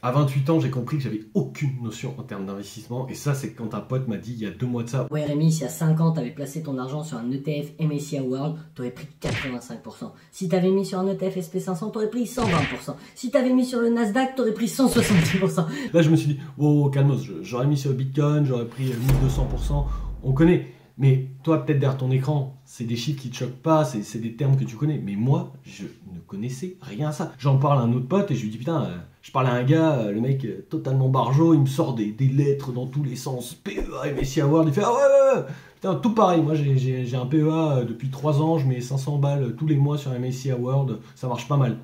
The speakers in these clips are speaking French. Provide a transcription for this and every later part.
À 28 ans, j'ai compris que j'avais aucune notion en termes d'investissement. Et ça, c'est quand un pote m'a dit il y a 2 mois de ça. Ouais Rémi, si à 5 ans t'avais placé ton argent sur un ETF MSCI World, t'aurais pris 85%. Si t'avais mis sur un ETF SP500, t'aurais pris 120%. Si t'avais mis sur le Nasdaq, t'aurais pris 170%. Là, je me suis dit, oh, calmos, j'aurais mis sur le Bitcoin, j'aurais pris 1200%. On connaît. Mais toi, peut-être derrière ton écran, c'est des chiffres qui te choquent pas, c'est des termes que tu connais. Mais moi, je ne connaissais rien à ça. J'en parle à un autre pote et je lui dis, putain, je parle à un gars, le mec totalement barjot, il me sort des lettres dans tous les sens. PEA, MSCI World, il fait, ah ouais. Putain, tout pareil, moi j'ai un PEA depuis 3 ans, je mets 500 balles tous les mois sur MSCI World, ça marche pas mal.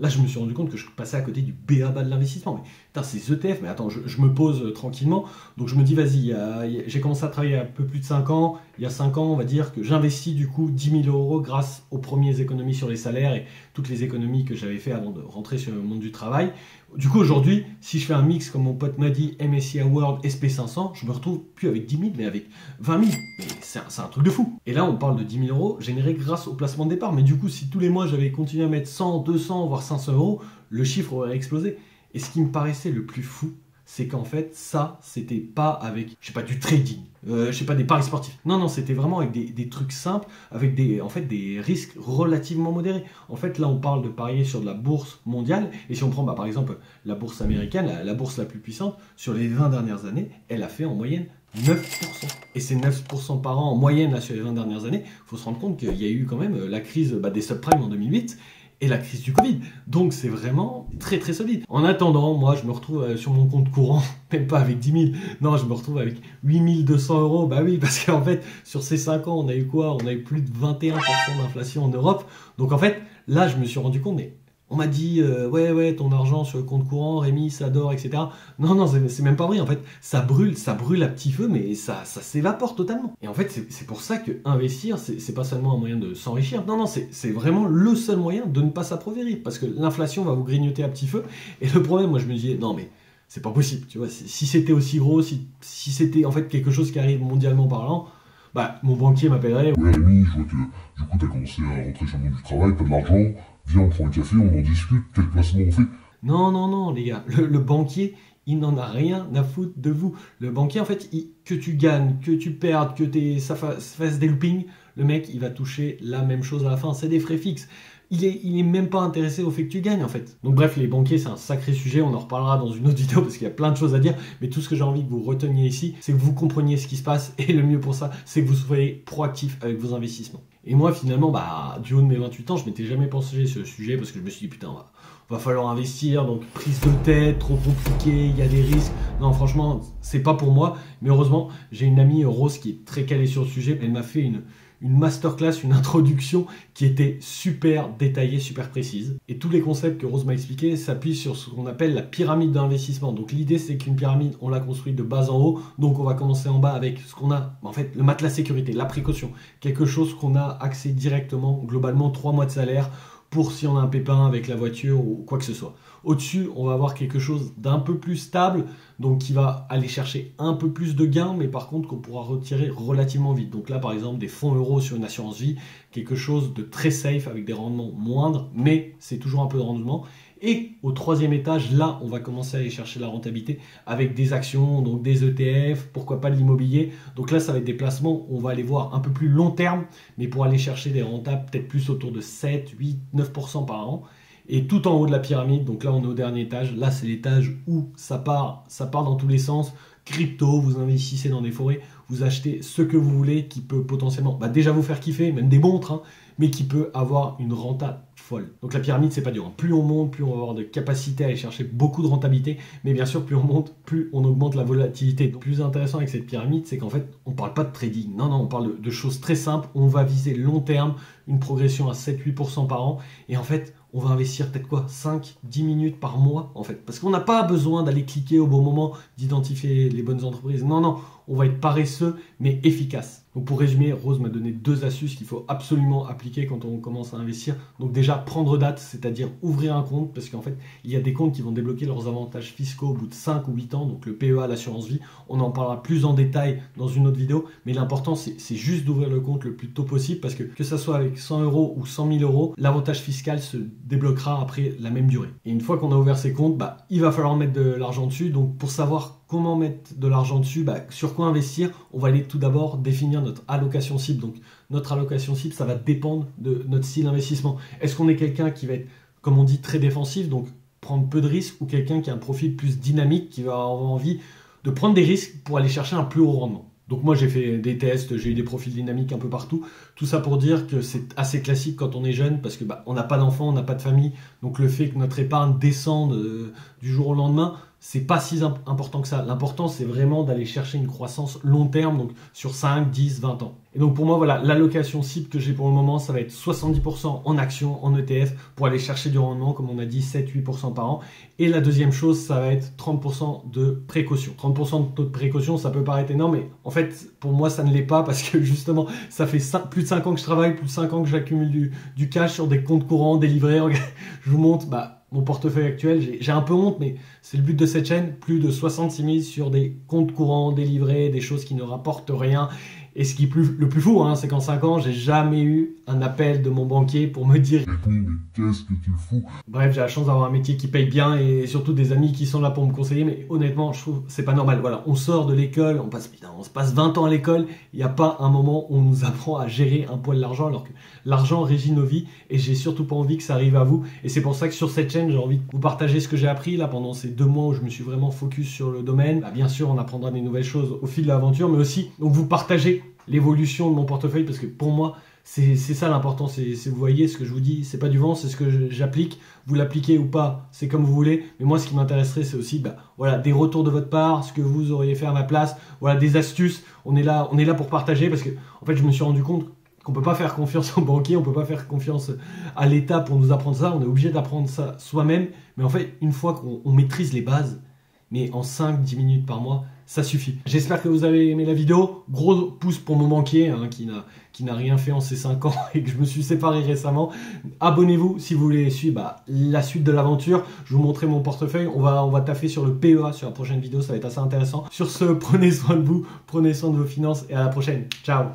Là, je me suis rendu compte que je passais à côté du b.a.-ba de l'investissement. Mais putain, ces ETF, mais attends, je me pose tranquillement. Donc je me dis, vas-y, j'ai commencé à travailler il y a un peu plus de 5 ans. Il y a 5 ans, on va dire que j'investis du coup 10 000 euros grâce aux premières économies sur les salaires et toutes les économies que j'avais fait avant de rentrer sur le monde du travail. Du coup, aujourd'hui, si je fais un mix, comme mon pote m'a dit, MSCI World, SP500, je me retrouve plus avec 10 000, mais avec 20 000. Mais c'est un truc de fou. Et là, on parle de 10 000 euros générés grâce au placement de départ. Mais du coup, si tous les mois, j'avais continué à mettre 100, 200, voire 500 euros, le chiffre aurait explosé. Et ce qui me paraissait le plus fou, c'est qu'en fait, ça, c'était pas avec, je sais pas, du trading, je sais pas, des paris sportifs. Non, c'était vraiment avec des trucs simples, avec des risques relativement modérés. En fait, là, on parle de parier sur de la bourse mondiale. Et si on prend, par exemple, la bourse américaine, la bourse la plus puissante, sur les 20 dernières années, elle a fait en moyenne 9%. Et ces 9% par an en moyenne là, sur les 20 dernières années, il faut se rendre compte qu'il y a eu quand même la crise des subprimes en 2008 et la crise du Covid. Donc c'est vraiment très très solide. En attendant, moi je me retrouve sur mon compte courant, même pas avec 10 000, non, je me retrouve avec 8 200 euros. Bah oui, parce qu'en fait, sur ces 5 ans, on a eu quoi? On a eu plus de 21% d'inflation en Europe. Donc en fait, là, je me suis rendu compte, mais on m'a dit, ouais, ton argent sur le compte courant, Rémi, ça dort, etc. Non, c'est même pas vrai. En fait, ça brûle à petit feu, mais ça s'évapore totalement. Et en fait, c'est pour ça que investir, c'est pas seulement un moyen de s'enrichir. Non, c'est vraiment le seul moyen de ne pas s'appauvrir. Parce que l'inflation va vous grignoter à petit feu. Et le problème, moi, je me disais, non, mais c'est pas possible. Tu vois, si c'était aussi gros, si c'était en fait quelque chose qui arrive mondialement parlant, bah, mon banquier m'appellerait. Ouais, Rémi, je vois que du coup, t'as commencé à rentrer sur le monde du travail, t'as de l'argent. Viens, on prend un café, on en discute, quel placement on fait? Non, les gars, le banquier, il n'en a rien à foutre de vous. Le banquier, en fait, que tu gagnes, que tu perdes, que ça fasse des loopings, le mec, il va toucher la même chose à la fin. C'est des frais fixes. Il est même pas intéressé au fait que tu gagnes, en fait. Donc bref, les banquiers, c'est un sacré sujet. On en reparlera dans une autre vidéo parce qu'il y a plein de choses à dire. Mais tout ce que j'ai envie que vous reteniez ici, c'est que vous compreniez ce qui se passe. Et le mieux pour ça, c'est que vous soyez proactif avec vos investissements. Et moi, finalement, du haut de mes 28 ans, je m'étais jamais pensé sur le sujet parce que je me suis dit, putain, va falloir investir, donc prise de tête, trop compliqué, il y a des risques. Non, franchement, c'est pas pour moi. Mais heureusement, j'ai une amie, Rose, qui est très calée sur le sujet. Elle m'a fait une masterclass, une introduction qui était super détaillée, super précise. Et tous les concepts que Rose m'a expliqués s'appuient sur ce qu'on appelle la pyramide d'investissement. Donc l'idée, c'est qu'une pyramide, on l'a construite de bas en haut. Donc on va commencer en bas avec ce qu'on a, en fait, le matelas sécurité, la précaution. Quelque chose qu'on a accès directement, globalement 3 mois de salaire, pour si on a un pépin avec la voiture ou quoi que ce soit. Au-dessus, on va avoir quelque chose d'un peu plus stable, donc qui va aller chercher un peu plus de gains, mais par contre qu'on pourra retirer relativement vite. Donc là, par exemple, des fonds euros sur une assurance vie, quelque chose de très safe avec des rendements moindres, mais c'est toujours un peu de rendement. Et au 3e étage, là, on va commencer à aller chercher la rentabilité avec des actions, donc des ETF, pourquoi pas de l'immobilier. Donc là, ça va être des placements, on va aller voir un peu plus long terme, mais pour aller chercher des rentables peut-être plus autour de 7, 8, 9% par an. Et tout en haut de la pyramide, donc là on est au dernier étage, là c'est l'étage où ça part dans tous les sens. Crypto, vous investissez dans des forêts, vous achetez ce que vous voulez qui peut potentiellement déjà vous faire kiffer, même des montres, mais qui peut avoir une renta folle. Donc la pyramide, c'est pas dur. Plus on monte, plus on va avoir de capacité à aller chercher beaucoup de rentabilité, mais bien sûr, plus on monte, plus on augmente la volatilité. Donc, le plus intéressant avec cette pyramide, c'est qu'en fait, on parle pas de trading. Non, on parle de choses très simples. On va viser long terme, une progression à 7-8% par an, et en fait, on va investir peut-être quoi 5-10 minutes par mois en fait. Parce qu'on n'a pas besoin d'aller cliquer au bon moment, d'identifier les bonnes entreprises. Non, on va être paresseux mais efficace. Donc pour résumer, Rose m'a donné 2 astuces qu'il faut absolument appliquer quand on commence à investir. Donc déjà, prendre date, c'est-à-dire ouvrir un compte, parce qu'en fait, il y a des comptes qui vont débloquer leurs avantages fiscaux au bout de 5 ou 8 ans, donc le PEA, l'assurance vie, on en parlera plus en détail dans une autre vidéo, mais l'important c'est juste d'ouvrir le compte le plus tôt possible, parce que ça soit avec 100 € ou 100 000 €, l'avantage fiscal se débloquera après la même durée. Et une fois qu'on a ouvert ses comptes, il va falloir mettre de l'argent dessus. Donc pour savoir comment mettre de l'argent dessus, sur quoi investir, on va aller tout d'abord définir notre allocation cible. Donc notre allocation cible, ça va dépendre de notre style d'investissement. Est-ce qu'on est quelqu'un qui va être, comme on dit, très défensif, donc prendre peu de risques, ou quelqu'un qui a un profil plus dynamique, qui va avoir envie de prendre des risques pour aller chercher un plus haut rendement? Donc moi j'ai fait des tests, j'ai eu des profils dynamiques un peu partout. Tout ça pour dire que c'est assez classique quand on est jeune, parce que on n'a pas d'enfant, on n'a pas de famille. Donc le fait que notre épargne descende du jour au lendemain, c'est pas si important que ça. L'important, c'est vraiment d'aller chercher une croissance long terme, donc sur 5, 10, 20 ans. Et donc pour moi, voilà, l'allocation cible que j'ai pour le moment, ça va être 70% en actions, en ETF, pour aller chercher du rendement, comme on a dit, 7-8% par an. Et la deuxième chose, ça va être 30% de précaution. 30% de taux de précaution, ça peut paraître énorme, mais en fait, pour moi, ça ne l'est pas, parce que justement, ça fait plus de 5 ans que je travaille, plus de 5 ans que j'accumule du cash sur des comptes courants, des livrets. Je vous montre, mon portefeuille actuel, j'ai un peu honte, mais c'est le but de cette chaîne, plus de 66 000 sur des comptes courants, des livrets, des choses qui ne rapportent rien. Et ce qui est le plus fou, c'est qu'en 5 ans, j'ai jamais eu un appel de mon banquier pour me dire « Mais qu'est-ce que tu fous ?» Bref, j'ai la chance d'avoir un métier qui paye bien et surtout des amis qui sont là pour me conseiller, mais honnêtement, je trouve que c'est pas normal. Voilà, on sort de l'école, on se passe 20 ans à l'école, il n'y a pas un moment où on nous apprend à gérer un poil l'argent, alors que l'argent régit nos vies, et j'ai surtout pas envie que ça arrive à vous. Et c'est pour ça que sur cette chaîne, j'ai envie de vous partager ce que j'ai appris là pendant ces 2 mois où je me suis vraiment focus sur le domaine. Bien sûr, on apprendra des nouvelles choses au fil de l'aventure, mais aussi donc vous partager l'évolution de mon portefeuille, parce que pour moi, c'est ça l'important. Vous voyez ce que je vous dis, c'est pas du vent, c'est ce que j'applique. Vous l'appliquez ou pas, c'est comme vous voulez. Mais moi, ce qui m'intéresserait, c'est aussi voilà, des retours de votre part, ce que vous auriez fait à ma place, voilà, des astuces. On est là pour partager, parce que en fait, je me suis rendu compte qu'on peut pas faire confiance aux banquiers, on peut pas faire confiance à l'État pour nous apprendre ça. On est obligé d'apprendre ça soi-même. Mais en fait, une fois qu'on maîtrise les bases, mais en 5-10 minutes par mois, ça suffit. J'espère que vous avez aimé la vidéo. Gros pouce pour mon banquier qui n'a rien fait en ces 5 ans et que je me suis séparé récemment. Abonnez-vous si vous voulez suivre la suite de l'aventure. Je vous montrer mon portefeuille. On va taffer sur le PEA sur la prochaine vidéo. Ça va être assez intéressant. Sur ce, prenez soin de vous, prenez soin de vos finances et à la prochaine. Ciao.